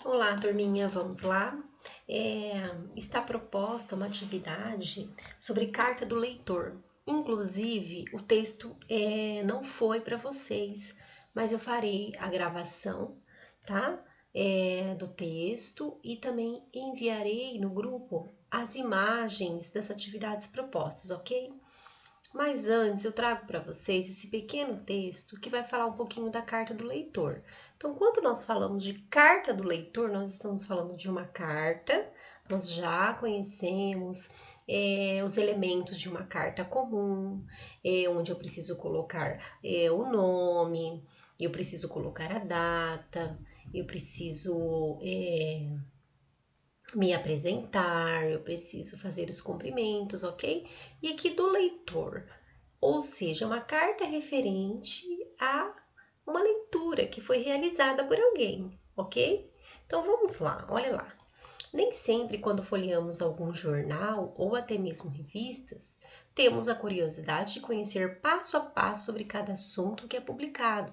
Olá, turminha, vamos lá? Está proposta uma atividade sobre carta do leitor. Inclusive, o texto não foi para vocês, mas eu farei a gravação, tá? Do texto e também enviarei no grupo as imagens das atividades propostas, ok? Mas antes eu trago para vocês esse pequeno texto que vai falar um pouquinho da carta do leitor. Então, quando nós falamos de carta do leitor, nós estamos falando de uma carta, nós já conhecemos os elementos de uma carta comum, onde eu preciso colocar o nome, eu preciso colocar a data, eu preciso me apresentar, eu preciso fazer os cumprimentos, ok? E aqui do leitor, ou seja, uma carta referente a uma leitura que foi realizada por alguém, ok? Então vamos lá, olha lá. Nem sempre, quando folheamos algum jornal ou até mesmo revistas, temos a curiosidade de conhecer passo a passo sobre cada assunto que é publicado,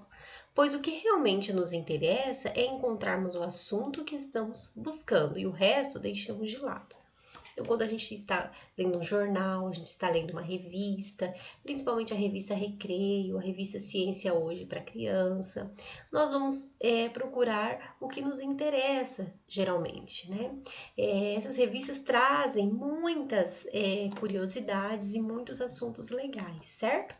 pois o que realmente nos interessa é encontrarmos o assunto que estamos buscando e o resto deixamos de lado. Então, quando a gente está lendo um jornal, a gente está lendo uma revista, principalmente a revista Recreio, a revista Ciência Hoje para criança, nós vamos procurar o que nos interessa, geralmente, né? Essas revistas trazem muitas curiosidades e muitos assuntos legais, certo?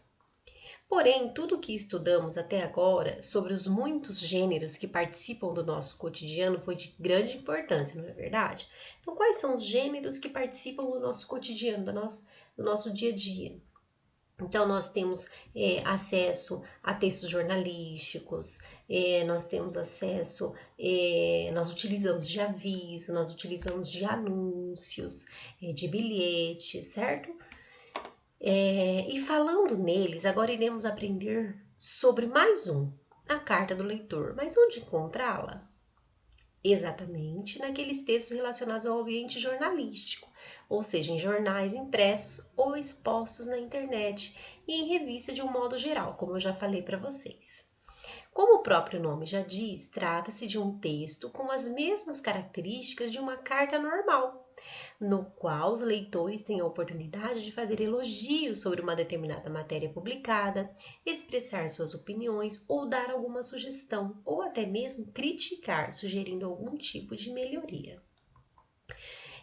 Porém, tudo o que estudamos até agora sobre os muitos gêneros que participam do nosso cotidiano foi de grande importância, não é verdade? Então, quais são os gêneros que participam do nosso cotidiano, do nosso dia a dia? Então, nós temos acesso a textos jornalísticos, nós temos acesso, nós utilizamos de aviso, nós utilizamos de anúncios, de bilhetes, certo? E falando neles, agora iremos aprender sobre mais um, a carta do leitor. Mas onde encontrá-la? Exatamente naqueles textos relacionados ao ambiente jornalístico, ou seja, em jornais impressos ou expostos na internet e em revista de um modo geral, como eu já falei para vocês. Como o próprio nome já diz, trata-se de um texto com as mesmas características de uma carta normal, no qual os leitores têm a oportunidade de fazer elogios sobre uma determinada matéria publicada, expressar suas opiniões ou dar alguma sugestão, ou até mesmo criticar, sugerindo algum tipo de melhoria.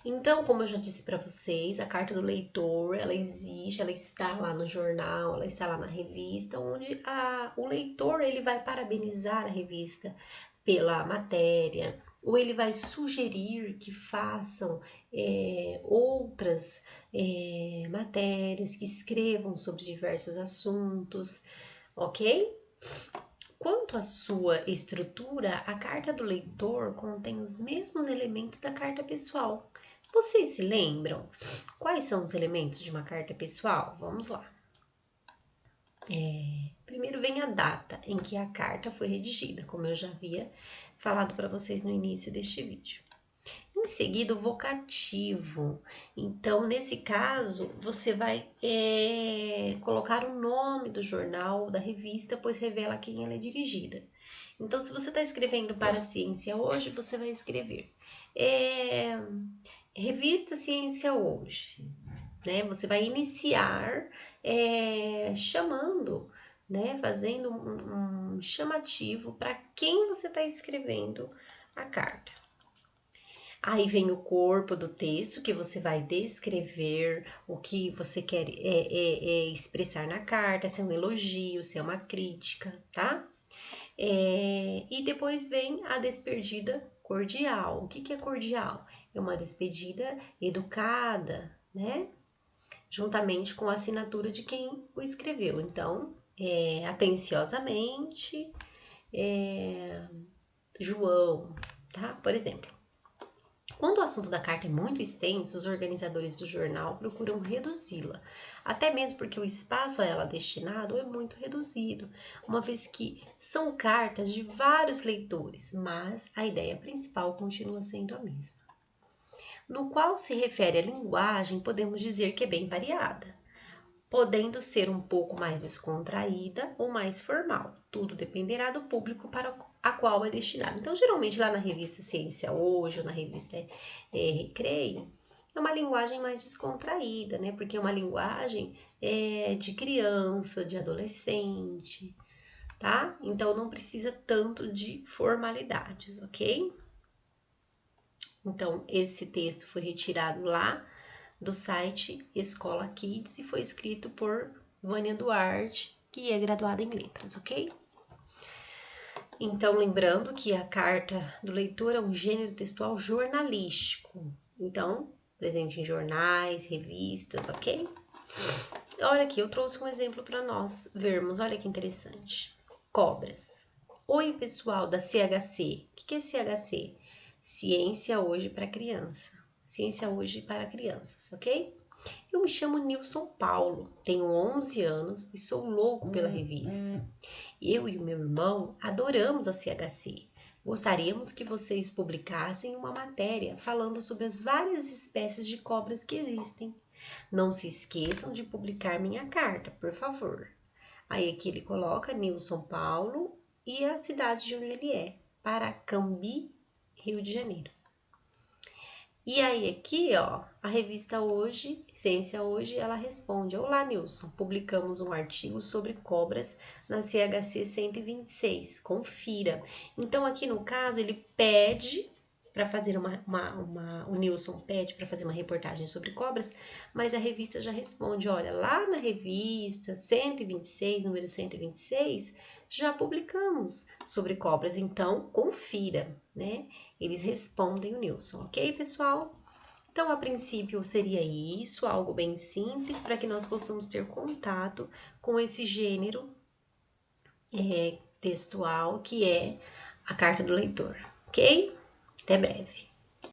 Então, como eu já disse para vocês, a carta do leitor, ela existe, ela está lá no jornal, ela está lá na revista, onde o leitor ele vai parabenizar a revista pela matéria, ou ele vai sugerir que façam outras matérias, que escrevam sobre diversos assuntos, ok? Quanto à sua estrutura, a carta do leitor contém os mesmos elementos da carta pessoal. Vocês se lembram? Quais são os elementos de uma carta pessoal? Vamos lá. Primeiro vem a data em que a carta foi redigida, como eu já havia falado para vocês no início deste vídeo. Em seguida, o vocativo. Então, nesse caso, você vai colocar o nome do jornal, da revista, pois revela a quem ela é dirigida. Então, se você está escrevendo para a Ciência Hoje, você vai escrever Revista Ciência Hoje, né? Você vai iniciar chamando, né? Fazendo um chamativo para quem você está escrevendo a carta. Aí vem o corpo do texto, que você vai descrever o que você quer expressar na carta, se é um elogio, se é uma crítica, tá? E depois vem a despedida cordial. O que é cordial? É uma despedida educada, né? Juntamente com a assinatura de quem o escreveu. Então, atenciosamente, João, tá? Por exemplo. Quando o assunto da carta é muito extenso, os organizadores do jornal procuram reduzi-la, até mesmo porque o espaço a ela destinado é muito reduzido, uma vez que são cartas de vários leitores, mas a ideia principal continua sendo a mesma. No qual se refere à linguagem, podemos dizer que é bem variada, podendo ser um pouco mais descontraída ou mais formal. Tudo dependerá do público para a qual é destinado. Então, geralmente lá na revista Ciência Hoje ou na revista Recreio, é uma linguagem mais descontraída, né? Porque é uma linguagem de criança, de adolescente, tá? Então não precisa tanto de formalidades, ok? Então esse texto foi retirado lá do site Escola Kids e foi escrito por Vânia Duarte, que é graduada em letras, ok? Então, lembrando que a carta do leitor é um gênero textual jornalístico. Então, presente em jornais, revistas, ok? Olha aqui, eu trouxe um exemplo para nós vermos. Olha que interessante. Cobras. Oi, pessoal da CHC. O que é CHC? Ciência Hoje para Criança. Ciência Hoje para Crianças, ok? Eu me chamo Nilson Paulo, tenho 11 anos e sou louco pela revista. Eu e o meu irmão adoramos a CHC. Gostaríamos que vocês publicassem uma matéria falando sobre as várias espécies de cobras que existem. Não se esqueçam de publicar minha carta, por favor. Aí aqui ele coloca Nilson Paulo e a cidade de onde ele é, Paracambi, Rio de Janeiro. E aí aqui, ó, a revista Hoje, Ciência Hoje, ela responde: Olá, Nilson, publicamos um artigo sobre cobras na CHC 126, confira. Então aqui no caso ele pede para fazer o Nilson pede para fazer uma reportagem sobre cobras, mas a revista já responde: olha, lá na revista 126, número 126, já publicamos sobre cobras, então confira, né? Eles respondem o Nilson, ok, pessoal? Então, a princípio seria isso, algo bem simples para que nós possamos ter contato com esse gênero textual que é a carta do leitor, ok? Até breve.